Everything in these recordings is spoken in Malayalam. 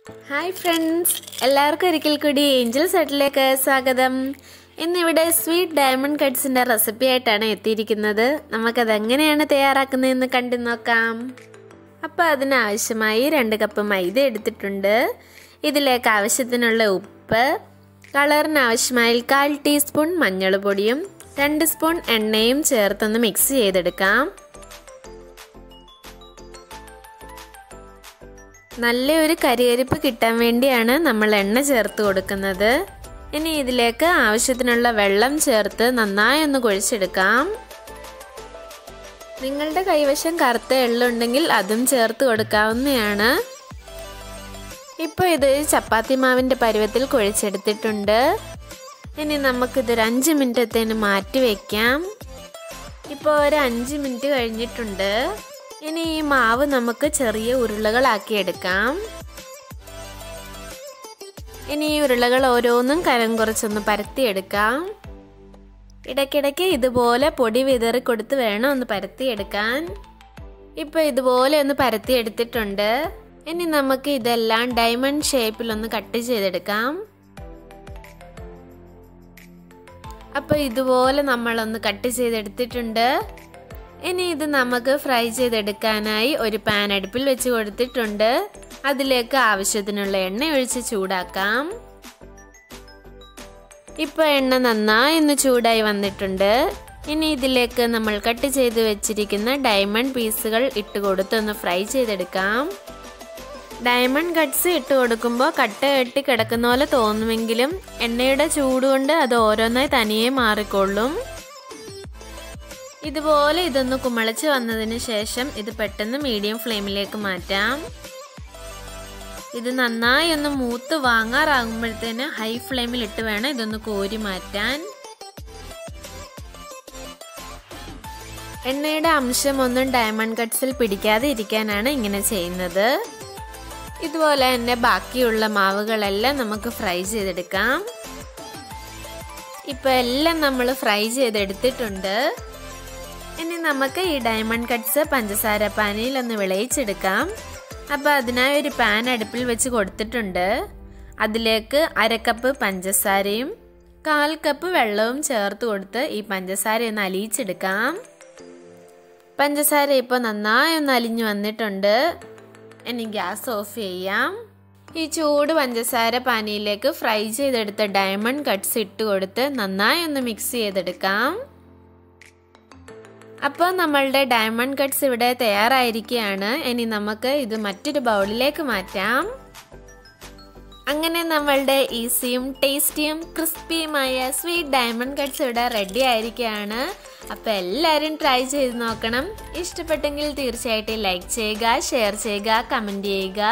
ഹായ് ഫ്രണ്ട്സ്, എല്ലാവർക്കും ഒരിക്കൽ കൂടി ഏഞ്ചൽ സെറ്റിലേക്ക് സ്വാഗതം. ഇന്നിവിടെ സ്വീറ്റ് ഡയമണ്ട് കട്ട്സിൻ്റെ റെസിപ്പി ആയിട്ടാണ് എത്തിയിരിക്കുന്നത്. നമുക്കത് എങ്ങനെയാണ് തയ്യാറാക്കുന്നതെന്ന് കണ്ടു നോക്കാം. അപ്പോൾ അതിനാവശ്യമായി 2 കപ്പ് മൈദ എടുത്തിട്ടുണ്ട്. ഇതിലേക്ക് ആവശ്യത്തിനുള്ള ഉപ്പ്, കളറിന് ആവശ്യമായി 1/4 ടീസ്പൂൺ മഞ്ഞൾ പൊടിയും 2 സ്പൂൺ എണ്ണയും ചേർത്തൊന്ന് മിക്സ് ചെയ്തെടുക്കാം. നല്ലൊരു കരിയരിപ്പ് കിട്ടാൻ വേണ്ടിയാണ് നമ്മൾ എണ്ണ ചേർത്ത് കൊടുക്കുന്നത്. ഇനി ഇതിലേക്ക് ആവശ്യത്തിനുള്ള വെള്ളം ചേർത്ത് നന്നായി ഒന്ന് കുഴച്ചെടുക്കാം. നിങ്ങളുടെ കൈവശം കറുത്ത എള്ളുണ്ടെങ്കിൽ അതും ചേർത്ത് കൊടുക്കാവുന്നതാണ്. ഇപ്പോൾ ഇത് ചപ്പാത്തി മാവിൻ്റെ പരുവത്തിൽ കുഴച്ചെടുത്തിട്ടുണ്ട്. ഇനി നമുക്കിതൊരു 5 മിനിറ്റത്തേന് മാറ്റി വയ്ക്കാം. ഇപ്പോൾ ഒരു 5 മിനിറ്റ് കഴിഞ്ഞിട്ടുണ്ട്. ഇനി ഈ മാവ് നമുക്ക് ചെറിയ ഉരുളകളാക്കി എടുക്കാം. ഇനി ഈ ഉരുളകൾ ഓരോന്നും കനം കുറച്ചൊന്ന് പരത്തിയെടുക്കാം. ഇടയ്ക്കിടയ്ക്ക് ഇതുപോലെ പൊടി വിതറി കൊടുത്ത് വേണം ഒന്ന് പരത്തിയെടുക്കാൻ. ഇപ്പോൾ ഇതുപോലെ ഒന്ന് പരത്തിയെടുത്തിട്ടുണ്ട്. ഇനി നമുക്ക് ഇതെല്ലാം ഡയമണ്ട് ഷേപ്പിലൊന്ന് കട്ട് ചെയ്തെടുക്കാം. അപ്പോൾ ഇതുപോലെ നമ്മളൊന്ന് കട്ട് ചെയ്തെടുത്തിട്ടുണ്ട്. ഇനി ഇത് നമുക്ക് ഫ്രൈ ചെയ്തെടുക്കാനായി ഒരു പാൻ അടുപ്പിൽ വെച്ച് കൊടുത്തിട്ടുണ്ട്. അതിലേക്ക് ആവശ്യത്തിനുള്ള എണ്ണ ഒഴിച്ച് ചൂടാക്കാം. ഇപ്പോൾ എണ്ണ നന്നായി ഒന്ന് ചൂടായി വന്നിട്ടുണ്ട്. ഇനി ഇതിലേക്ക് നമ്മൾ കട്ട് ചെയ്ത് വെച്ചിരിക്കുന്ന ഡയമണ്ട് പീസുകൾ ഇട്ട് കൊടുത്തൊന്ന് ഫ്രൈ ചെയ്തെടുക്കാം. ഡയമണ്ട് കട്ട്സ് ഇട്ട് കൊടുക്കുമ്പോൾ കട്ട കെട്ടി കിടക്കുന്ന പോലെ തോന്നുമെങ്കിലും എണ്ണയുടെ ചൂടുകൊണ്ട് അത് ഓരോന്നായി തനിയെ മാറിക്കൊള്ളും. ഇതുപോലെ ഇതൊന്ന് കുമിളച്ച് വന്നതിന് ശേഷം ഇത് പെട്ടെന്ന് മീഡിയം ഫ്ലെയിമിലേക്ക് മാറ്റാം. ഇത് നന്നായി ഒന്ന് മൂത്ത് വാങ്ങാറാകുമ്പോഴത്തേന് ഹൈ ഫ്ലെയിമിൽ ഇട്ട് വേണം ഇതൊന്ന് കോരി മാറ്റാൻ. എണ്ണയുടെ അംശമൊന്നും ഡയമണ്ട് കട്ട്സിൽ പിടിക്കാതെ ഇരിക്കാനാണ് ഇങ്ങനെ ചെയ്യുന്നത്. ഇതുപോലെ തന്നെ ബാക്കിയുള്ള മാവുകളെല്ലാം നമുക്ക് ഫ്രൈ ചെയ്തെടുക്കാം. ഇപ്പോൾ എല്ലാം നമ്മൾ ഫ്രൈ ചെയ്തെടുത്തിട്ടുണ്ട്. ഇനി നമുക്ക് ഈ ഡയമണ്ട് കട്ട്സ് പഞ്ചസാര പാനിയിൽ ഒന്ന് വിളയിച്ചെടുക്കാം. അപ്പോൾ അതിനായി ഒരു പാൻ അടുപ്പിൽ വെച്ച് കൊടുത്തിട്ടുണ്ട്. അതിലേക്ക് 1/2 കപ്പ് പഞ്ചസാരയും 1/4 കപ്പ് വെള്ളവും ചേർത്ത് കൊടുത്ത് ഈ പഞ്ചസാര ഒന്ന് അലിയിച്ചെടുക്കാം. പഞ്ചസാര ഇപ്പോൾ നന്നായി ഒന്ന് അലിഞ്ഞു വന്നിട്ടുണ്ട്. ഇനി ഗ്യാസ് ഓഫ് ചെയ്യാം. ഈ ചൂട് പഞ്ചസാര പാനിയിലേക്ക് ഫ്രൈ ചെയ്തെടുത്ത ഡയമണ്ട് കട്ട്സ് ഇട്ട് കൊടുത്ത് നന്നായി ഒന്ന് മിക്സ് ചെയ്തെടുക്കാം. അപ്പോൾ നമ്മളുടെ ഡയമണ്ട് കട്ട്സ് ഇവിടെ തയ്യാറായിരിക്കുകയാണ്. ഇനി നമുക്ക് ഇത് മറ്റൊരു ബൗളിലേക്ക് മാറ്റാം. അങ്ങനെ നമ്മളുടെ ഈസിയും ടേസ്റ്റിയും ക്രിസ്പിയുമായ സ്വീറ്റ് ഡയമണ്ട് കട്ട്സ് ഇവിടെ റെഡി ആയിരിക്കുകയാണ്. അപ്പോൾ എല്ലാവരും ട്രൈ ചെയ്ത് നോക്കണം. ഇഷ്ടപ്പെട്ടെങ്കിൽ തീർച്ചയായിട്ടും ലൈക്ക് ചെയ്യുക, ഷെയർ ചെയ്യുക, കമൻറ്റ് ചെയ്യുക.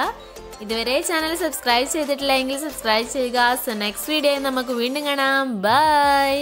ഇതുവരെ ചാനൽ സബ്സ്ക്രൈബ് ചെയ്തിട്ടില്ലെങ്കിൽ സബ്സ്ക്രൈബ് ചെയ്യുക. സോ നെക്സ്റ്റ് വീഡിയോ നമുക്ക് വീണ്ടും കാണാം. ബൈ.